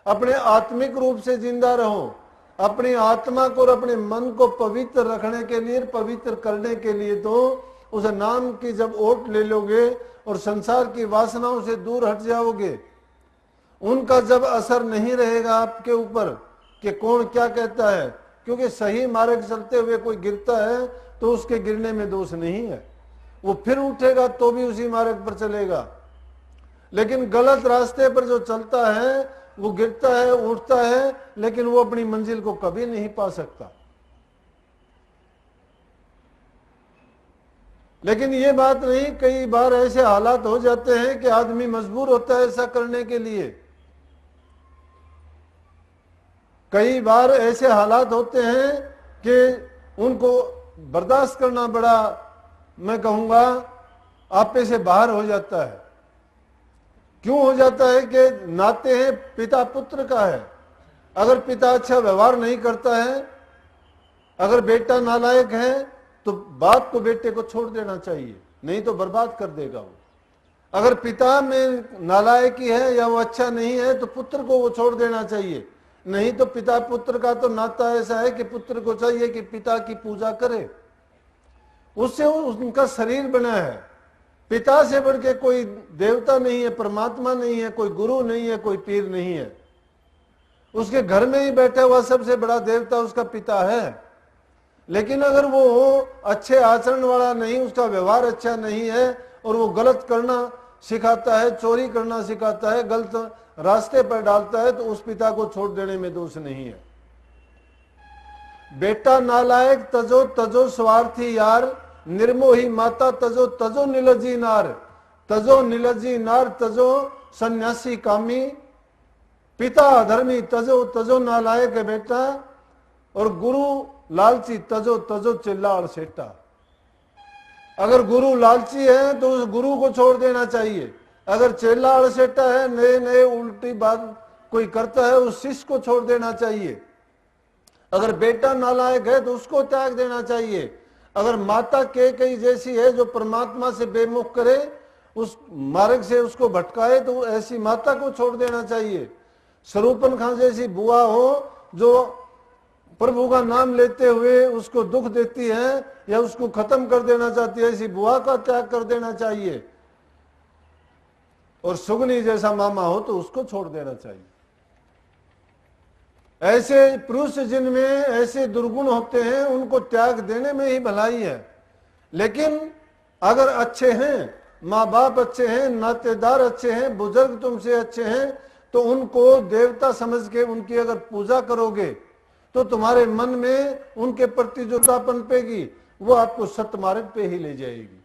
अपने आत्मिक रूप से जिंदा रहो। अपनी आत्मा को और अपने मन को पवित्र रखने के लिए, पवित्र करने के लिए तो उस नाम की जब ओट ले लोगे और संसार की वासनाओं से दूर हट जाओगे, उनका जब असर नहीं रहेगा आपके ऊपर कि कौन क्या कहता है, क्योंकि सही मार्ग चलते हुए कोई गिरता है तो उसके गिरने में दोष नहीं है, वो फिर उठेगा तो भी उसी मार्ग पर चलेगा। लेकिन गलत रास्ते पर जो चलता है वो गिरता है, उठता है, लेकिन वो अपनी मंजिल को कभी नहीं पा सकता। लेकिन ये बात नहीं, कई बार ऐसे हालात हो जाते हैं कि आदमी मजबूर होता है ऐसा करने के लिए। कई बार ऐसे हालात होते हैं कि उनको बर्दाश्त करना बड़ा, मैं कहूंगा, आपे से बाहर हो जाता है। क्यों हो जाता है कि नाते हैं पिता पुत्र का है। अगर पिता अच्छा व्यवहार नहीं करता है, अगर बेटा नालायक है, तो बाप को बेटे को छोड़ देना चाहिए, नहीं तो बर्बाद कर देगा वो। अगर पिता में नालायकी है या वो अच्छा नहीं है तो पुत्र को वो छोड़ देना चाहिए, नहीं तो पिता पुत्र का तो नाता ऐसा है कि पुत्र को चाहिए कि पिता की पूजा करे, उससे उनका शरीर बना है। पिता से बढ़ के कोई देवता नहीं है, परमात्मा नहीं है, कोई गुरु नहीं है, कोई पीर नहीं है। उसके घर में ही बैठा हुआ सबसे बड़ा देवता उसका पिता है। लेकिन अगर वो अच्छे आचरण वाला नहीं, उसका व्यवहार अच्छा नहीं है और वो गलत करना सिखाता है, चोरी करना सिखाता है, गलत रास्ते पर डालता है, तो उस पिता को छोड़ देने में दोष नहीं है। बेटा नालायक तजो तजो स्वार्थी यार, निर्मोही माता तजो तजो निलजी नार, तजो निलजी नार तजो सन्यासी कामी, पिता अधर्मी तजो तजो नालायक है बेटा, और गुरु लालची तजो तजो चिल्ला और सेटा। अगर गुरु लालची है तो उस गुरु को छोड़ देना चाहिए। अगर चेला और सेटा है, नए नए उल्टी बात कोई करता है, उस शिष्य को छोड़ देना चाहिए। अगर बेटा नालायक है तो उसको त्याग देना चाहिए। अगर माता के कई जैसी है जो परमात्मा से बेमुख करे, उस मार्ग से उसको भटकाए, तो ऐसी माता को छोड़ देना चाहिए। स्वरूपन खां जैसी बुआ हो जो प्रभु का नाम लेते हुए उसको दुख देती है या उसको खत्म कर देना चाहती है, ऐसी बुआ का त्याग कर देना चाहिए। और सुगनी जैसा मामा हो तो उसको छोड़ देना चाहिए। ऐसे पुरुष जिनमें ऐसे दुर्गुण होते हैं उनको त्याग देने में ही भलाई है। लेकिन अगर अच्छे हैं, माँ बाप अच्छे हैं, नातेदार अच्छे हैं, बुजुर्ग तुमसे अच्छे हैं, तो उनको देवता समझ के उनकी अगर पूजा करोगे तो तुम्हारे मन में उनके प्रति जो पनपेगी वो आपको सत्य मार्ग पे ही ले जाएगी।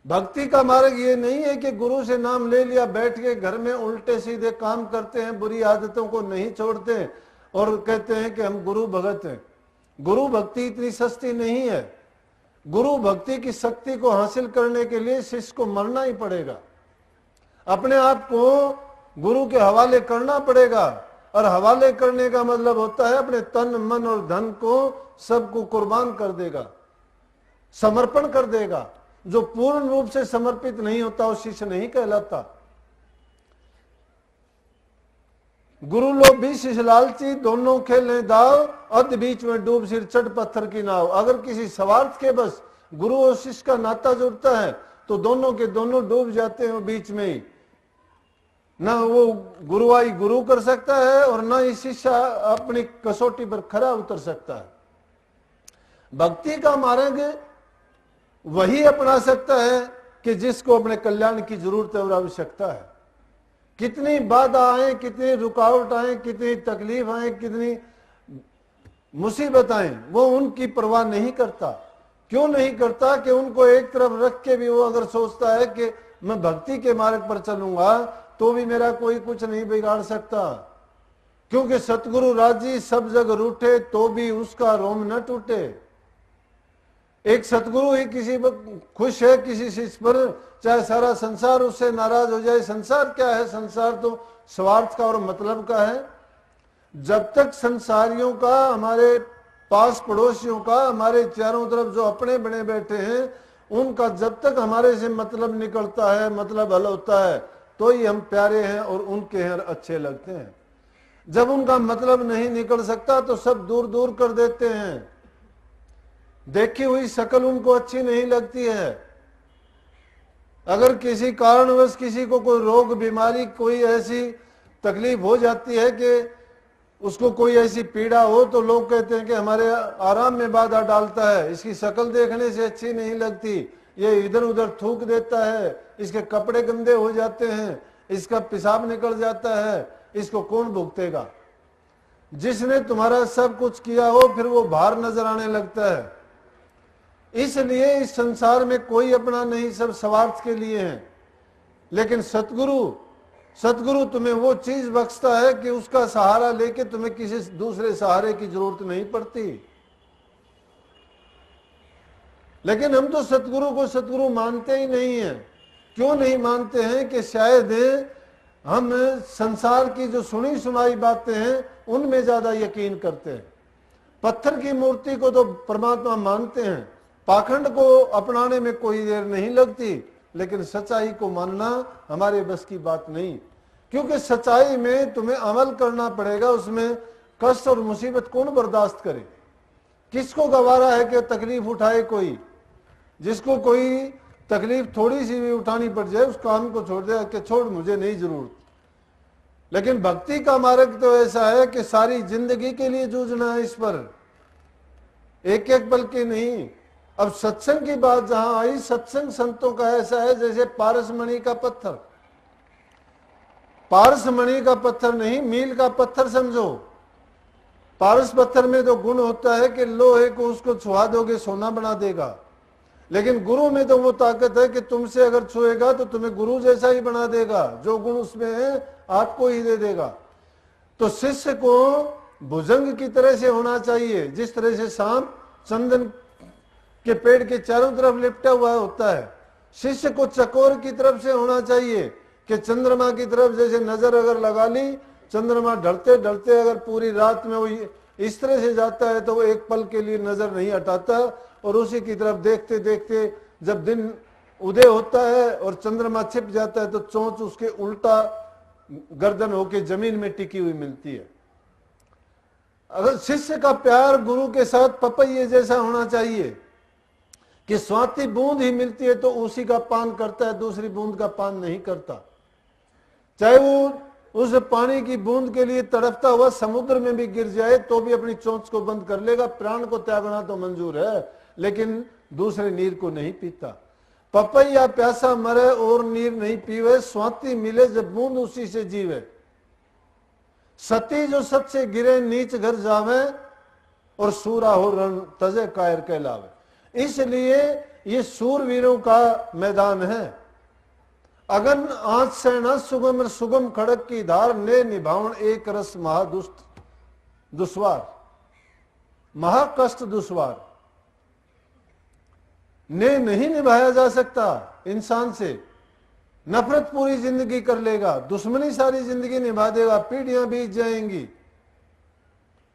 भक्ति का मार्ग ये नहीं है कि गुरु से नाम ले लिया, बैठ के घर में उल्टे सीधे काम करते हैं, बुरी आदतों को नहीं छोड़ते और कहते हैं कि हम गुरु भगत हैं। गुरु भक्ति इतनी सस्ती नहीं है। गुरु भक्ति की शक्ति को हासिल करने के लिए शिष्य को मरना ही पड़ेगा, अपने आप को गुरु के हवाले करना पड़ेगा। और हवाले करने का मतलब होता है अपने तन मन और धन को सबको कुर्बान कर देगा, समर्पण कर देगा। जो पूर्ण रूप से समर्पित नहीं होता वो शिष्य नहीं कहलाता। गुरु लोग भी शिष्य लालची, दोनों खेले दाव, अध बीच में डूब सिर चढ़ पत्थर की नाव। अगर किसी स्वार्थ के बस गुरु और शिष्य का नाता जुड़ता है तो दोनों के दोनों डूब जाते हैं बीच में ही। ना वो गुरुवाई गुरु कर सकता है और ना ही शिष्य अपनी कसौटी पर खरा उतर सकता है। भक्ति का मार्ग वही अपना सकता है कि जिसको अपने कल्याण की जरूरत है और आवश्यकता है। कितनी बाधा आए, कितनी रुकावट आए, कितनी तकलीफ आए, कितनी मुसीबत आए, वो उनकी परवाह नहीं करता। क्यों नहीं करता? कि उनको एक तरफ रख के भी वो अगर सोचता है कि मैं भक्ति के मार्ग पर चलूंगा तो भी मेरा कोई कुछ नहीं बिगाड़ सकता, क्योंकि सतगुरु राजी सब जग रूठे तो भी उसका रोम न टूटे। एक सतगुरु ही किसी पर खुश है, किसी शिष्य पर, चाहे सारा संसार उससे नाराज हो जाए। संसार क्या है? संसार तो स्वार्थ का और मतलब का है। जब तक संसारियों का, हमारे पास पड़ोसियों का, हमारे चारों तरफ जो अपने बने बैठे हैं, उनका जब तक हमारे से मतलब निकलता है, मतलब हल होता है, तो ही हम प्यारे हैं और उनके हैं अच्छे लगते हैं। जब उनका मतलब नहीं निकल सकता तो सब दूर दूर कर देते हैं। देखी हुई शक्ल उनको अच्छी नहीं लगती है। अगर किसी कारणवश किसी को कोई रोग बीमारी कोई ऐसी तकलीफ हो जाती है कि उसको कोई ऐसी पीड़ा हो तो लोग कहते हैं कि हमारे आराम में बाधा डालता है, इसकी शक्ल देखने से अच्छी नहीं लगती, ये इधर उधर थूक देता है, इसके कपड़े गंदे हो जाते हैं, इसका पेशाब निकल जाता है, इसको कौन भुगतेगा? जिसने तुम्हारा सब कुछ किया हो फिर वो भार नजर आने लगता है। इसलिए इस संसार में कोई अपना नहीं, सब स्वार्थ के लिए हैं। लेकिन सतगुरु तुम्हें वो चीज बख्शता है कि उसका सहारा लेके तुम्हें किसी दूसरे सहारे की जरूरत नहीं पड़ती। लेकिन हम तो सतगुरु को सतगुरु मानते ही नहीं हैं। क्यों नहीं मानते हैं? कि शायद हम संसार की जो सुनी सुनाई बातें हैं उनमें ज्यादा यकीन करते हैं। पत्थर की मूर्ति को तो परमात्मा मानते हैं, पाखंड को अपनाने में कोई देर नहीं लगती, लेकिन सच्चाई को मानना हमारे बस की बात नहीं। क्योंकि सच्चाई में तुम्हें अमल करना पड़ेगा, उसमें कष्ट और मुसीबत कौन बर्दाश्त करे? किसको गवारा है कि तकलीफ उठाए कोई? जिसको कोई तकलीफ थोड़ी सी भी उठानी पड़ जाए उस काम को छोड़ दे कि छोड़, मुझे नहीं जरूरत। लेकिन भक्ति का मार्ग तो ऐसा है कि सारी जिंदगी के लिए जूझना है इस पर, एक एक पल के नहीं। अब सत्संग की बात जहां आई, सत्संग संतों का ऐसा है जैसे पारसमणि का पत्थर। पारसमणि का पत्थर नहीं, मील का पत्थर समझो। पारस पत्थर में तो गुण होता है कि लोहे को उसको छुआ दोगे सोना बना देगा, लेकिन गुरु में तो वो ताकत है कि तुमसे अगर छुएगा तो तुम्हें गुरु जैसा ही बना देगा, जो गुण उसमें है आपको ही दे देगा। तो शिष्य को भुजंग की तरह से होना चाहिए, जिस तरह से सांप चंदन के पेड़ के चारों तरफ लिपटा हुआ होता है। शिष्य को चकोर की तरफ से होना चाहिए कि चंद्रमा की तरफ जैसे नजर अगर लगा ली, चंद्रमा ढलते ढलते अगर पूरी रात में वो इस तरह से जाता है तो वो एक पल के लिए नजर नहीं हटाता, और उसी की तरफ देखते देखते जब दिन उदय होता है और चंद्रमा छिप जाता है तो चोंच उसके उल्टा गर्दन होके जमीन में टिकी हुई मिलती है। अगर शिष्य का प्यार गुरु के साथ पपैये जैसा होना चाहिए कि स्वाति बूंद ही मिलती है तो उसी का पान करता है, दूसरी बूंद का पान नहीं करता। चाहे वो उस पानी की बूंद के लिए तड़पता हुआ समुद्र में भी गिर जाए तो भी अपनी चोंच को बंद कर लेगा। प्राण को त्यागना तो मंजूर है, लेकिन दूसरे नीर को नहीं पीता। पपैया प्यासा मरे और नीर नहीं पीवे, स्वाति मिले जब बूंद उसी से जीवे। सती जो सत से गिरे नीच घर जावे, और सूरा हो रण तजे कायर कहलावे। इसलिए ये सूरवीरों का मैदान है। अगन आंच से न सुगम सुगम खड़क की धार, ने निभावन एक रस महादुष्ट दुश्वार, महाकष्ट दुश्वार। ने नहीं निभाया जा सकता इंसान से। नफरत पूरी जिंदगी कर लेगा, दुश्मनी सारी जिंदगी निभा देगा, पीढ़ियां बीत जाएंगी।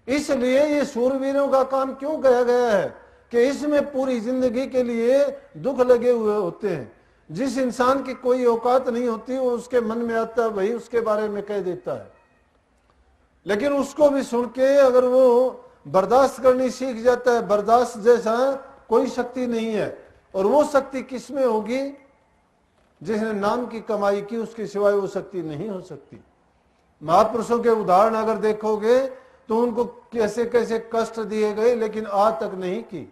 इसलिए ये सूरवीरों का काम क्यों कहा गया है कि इसमें पूरी जिंदगी के लिए दुख लगे हुए होते हैं। जिस इंसान की कोई औकात नहीं होती वो उसके मन में आता है वही उसके बारे में कह देता है, लेकिन उसको भी सुन के अगर वो बर्दाश्त करनी सीख जाता है, बर्दाश्त जैसा कोई शक्ति नहीं है। और वो शक्ति किसमें होगी? जिसने नाम की कमाई की, उसके सिवाय वो शक्ति नहीं हो सकती। महापुरुषों के उदाहरण अगर देखोगे तो उनको कैसे कैसे कष्ट दिए गए, लेकिन आज तक नहीं की।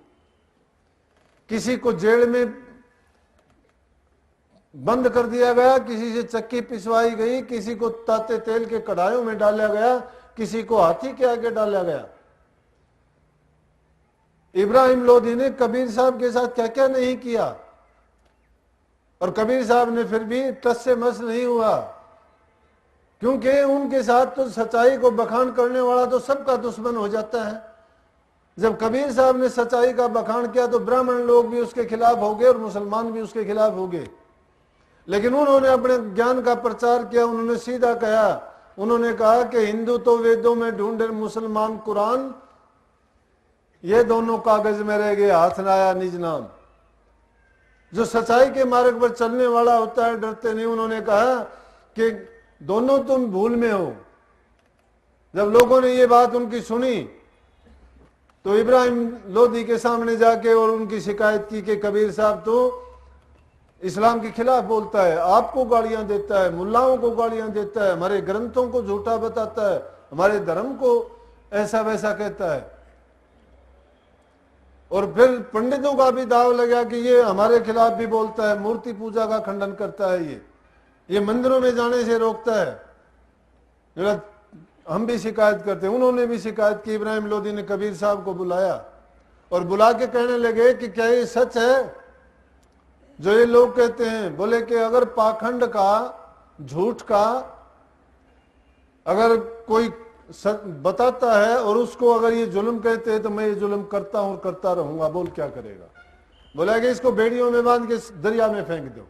किसी को जेल में बंद कर दिया गया, किसी से चक्की पिसवाई गई, किसी को ताते तेल के कढ़ाइयों में डाला गया, किसी को हाथी के आगे डाला गया। इब्राहिम लोधी ने कबीर साहब के साथ क्या क्या नहीं किया, और कबीर साहब ने फिर भी टस से मस नहीं हुआ, क्योंकि उनके साथ तो सच्चाई को बखान करने वाला तो सबका दुश्मन हो जाता है। जब कबीर साहब ने सच्चाई का बखान किया तो ब्राह्मण लोग भी उसके खिलाफ हो गए और मुसलमान भी उसके खिलाफ हो गए। लेकिन उन्होंने अपने ज्ञान का प्रचार किया, उन्होंने सीधा कहा, उन्होंने कहा कि हिंदू तो वेदों में ढूंढे, मुसलमान कुरान, ये दोनों कागज में रह गए, हाथ न आया निज नाम। जो सच्चाई के मार्ग पर चलने वाला होता है डरते नहीं। उन्होंने कहा कि दोनों तुम भूल में हो, जब लोगों ने ये बात उनकी सुनी तो इब्राहिम लोधी के सामने जाके और उनकी शिकायत की कि कबीर साहब तो इस्लाम के खिलाफ बोलता है, आपको गालियां देता है, मुल्लाओं को गालियां देता है, हमारे ग्रंथों को झूठा बताता है, हमारे धर्म को ऐसा वैसा कहता है। और फिर पंडितों का भी दाव लगा कि ये हमारे खिलाफ भी बोलता है, मूर्ति पूजा का खंडन करता है, ये मंदिरों में जाने से रोकता है। हम भी शिकायत करते हैं। उन्होंने भी शिकायत की। इब्राहिम लोधी ने कबीर साहब को बुलाया और बुला के कहने लगे कि क्या ये सच है जो ये लोग कहते हैं? बोले कि अगर पाखंड का, झूठ का अगर कोई बताता है और उसको अगर ये जुल्म कहते हैं तो मैं ये जुल्म करता हूं और करता रहूंगा। बोल क्या करेगा? बोला कि इसको बेड़ियों में बांध के दरिया में फेंक दो।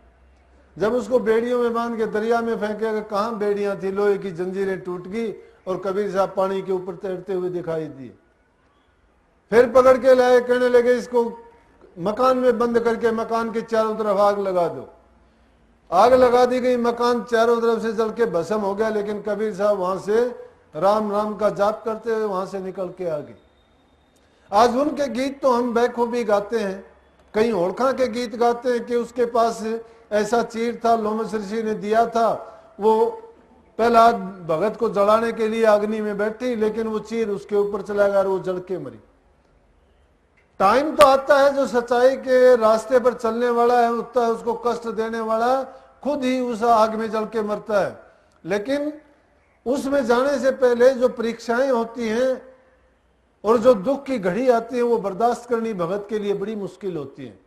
जब उसको बेड़ियों में बांध के दरिया में फेंकेगा, कहां बेड़ियां थी, लोहे की जंजीरें टूट गई और कबीर साहब पानी के ऊपर तैरते हुए दिखाई दिए। फिर पकड़ के लाए, कहने लगे इसको मकान में बंद करके मकान के चारों तरफ आग लगा दो। आग लगा दी गई, मकान चारों तरफ से जल के भस्म हो गया। लेकिन कबीर साहब वहां से राम राम का जाप करते हुए वहां से निकल के आ गए। आज उनके गीत तो हम बेखूबी गाते हैं, कहीं ओरखा के गीत गाते हैं कि उसके पास ऐसा चीर था, लोमस ऋषि ने दिया था, वो पहला भगत को जलाने के लिए अग्नि में बैठी, लेकिन वो चीर उसके ऊपर चला गया और वो जल के मरी। टाइम तो आता है जो सच्चाई के रास्ते पर चलने वाला है होता है, उसको कष्ट देने वाला खुद ही उस आग में जल के मरता है। लेकिन उसमें जाने से पहले जो परीक्षाएं होती हैं और जो दुख की घड़ी आती है वो बर्दाश्त करनी भगत के लिए बड़ी मुश्किल होती है।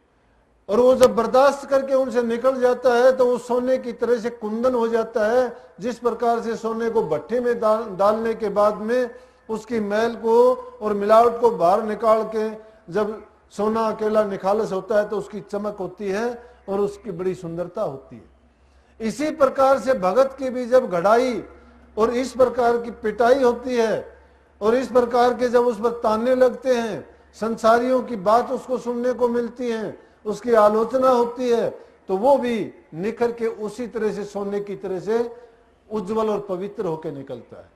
और वो जब बर्दाश्त करके उनसे निकल जाता है तो वो सोने की तरह से कुंदन हो जाता है। जिस प्रकार से सोने को भट्टे में डालने के बाद में उसकी मैल को और मिलावट को बाहर निकाल के जब सोना अकेला निखालस होता है तो उसकी चमक होती है और उसकी बड़ी सुंदरता होती है। इसी प्रकार से भगत की भी जब घड़ाई और इस प्रकार की पिटाई होती है और इस प्रकार के जब उस पर ताने लगते हैं, संसारियों की बात उसको सुनने को मिलती है, उसकी आलोचना होती है, तो वो भी निखर के उसी तरह से सोने की तरह से उज्जवल और पवित्र होकर निकलता है।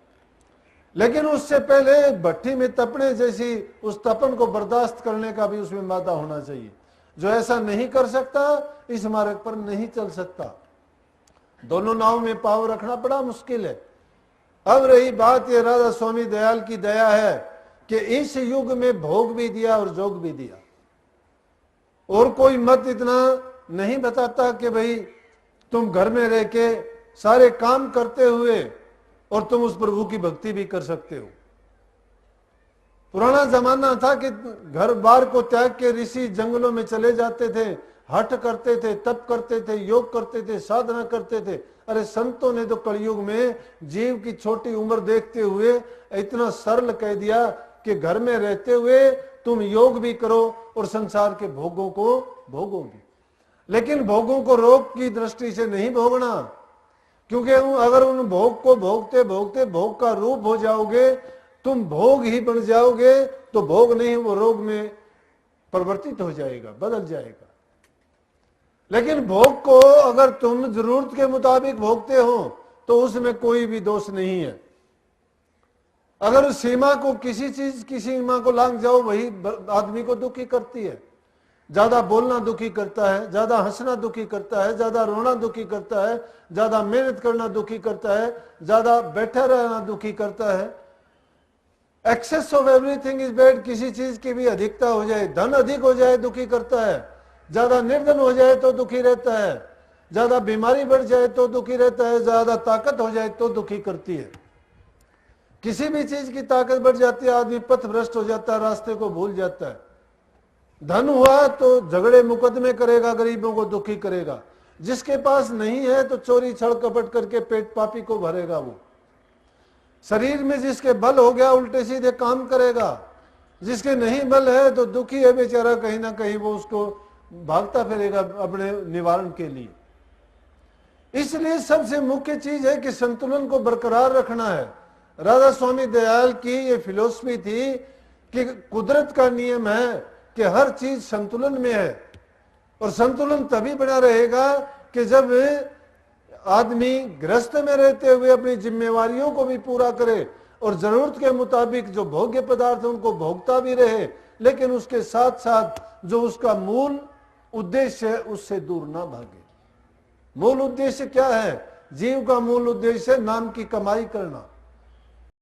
लेकिन उससे पहले भट्टी में तपने जैसी उस तपन को बर्दाश्त करने का भी उसमें मादा होना चाहिए। जो ऐसा नहीं कर सकता इस मार्ग पर नहीं चल सकता। दोनों नाव में पांव रखना बड़ा मुश्किल है। अब रही बात ये राधा स्वामी दयाल की दया है कि इस युग में भोग भी दिया और जोग भी दिया। और कोई मत इतना नहीं बताता कि भाई तुम घर में रह के सारे काम करते हुए और तुम उस प्रभु की भक्ति भी कर सकते हो। पुराना जमाना था कि घर बार को त्याग के ऋषि जंगलों में चले जाते थे, हठ करते थे, तप करते थे, योग करते थे, साधना करते थे। अरे संतों ने तो कलयुग में जीव की छोटी उम्र देखते हुए इतना सरल कह दिया कि घर में रहते हुए तुम योग भी करो और संसार के भोगों को भोगो भी। लेकिन भोगों को रोग की दृष्टि से नहीं भोगना, क्योंकि अगर उन भोग को भोगते भोगते भोग का रूप हो जाओगे, तुम भोग ही बन जाओगे, तो भोग नहीं वो रोग में परिवर्तित हो जाएगा, बदल जाएगा। लेकिन भोग को अगर तुम जरूरत के मुताबिक भोगते हो तो उसमें कोई भी दोष नहीं है। अगर सीमा को किसी चीज की सीमा को लांघ जाओ वही आदमी को दुखी करती है। ज्यादा बोलना दुखी करता है, ज्यादा हंसना दुखी करता है, ज्यादा रोना दुखी करता है, ज्यादा मेहनत करना दुखी करता है, ज्यादा बैठा रहना दुखी करता है। Excess of everything is bad. किसी चीज की भी अधिकता हो जाए, धन अधिक हो जाए दुखी करता है, ज्यादा निर्धन हो जाए तो दुखी रहता है, ज्यादा बीमारी बढ़ जाए तो दुखी रहता है, ज्यादा ताकत हो जाए तो दुखी करती है। किसी भी चीज की ताकत बढ़ जाती है, आदमी पथ भ्रष्ट हो जाता है, रास्ते को भूल जाता है। धन हुआ तो झगड़े मुकदमे करेगा, गरीबों को दुखी करेगा। जिसके पास नहीं है तो चोरी छल कपट करके पेट पापी को भरेगा। वो शरीर में जिसके बल हो गया उल्टे सीधे काम करेगा, जिसके नहीं बल है तो दुखी है बेचारा, कहीं ना कहीं वो उसको भागता फिरेगा अपने निवारण के लिए। इसलिए सबसे मुख्य चीज है कि संतुलन को बरकरार रखना है। राधा स्वामी दयाल की ये फिलॉसफी थी कि कुदरत का नियम है कि हर चीज संतुलन में है, और संतुलन तभी बना रहेगा कि जब आदमी गृहस्थ में रहते हुए अपनी जिम्मेवारियों को भी पूरा करे और जरूरत के मुताबिक जो भोग्य पदार्थ है उनको भोगता भी रहे, लेकिन उसके साथ साथ जो उसका मूल उद्देश्य है उससे दूर ना भागे। मूल उद्देश्य क्या है? जीव का मूल उद्देश्य है नाम की कमाई करना।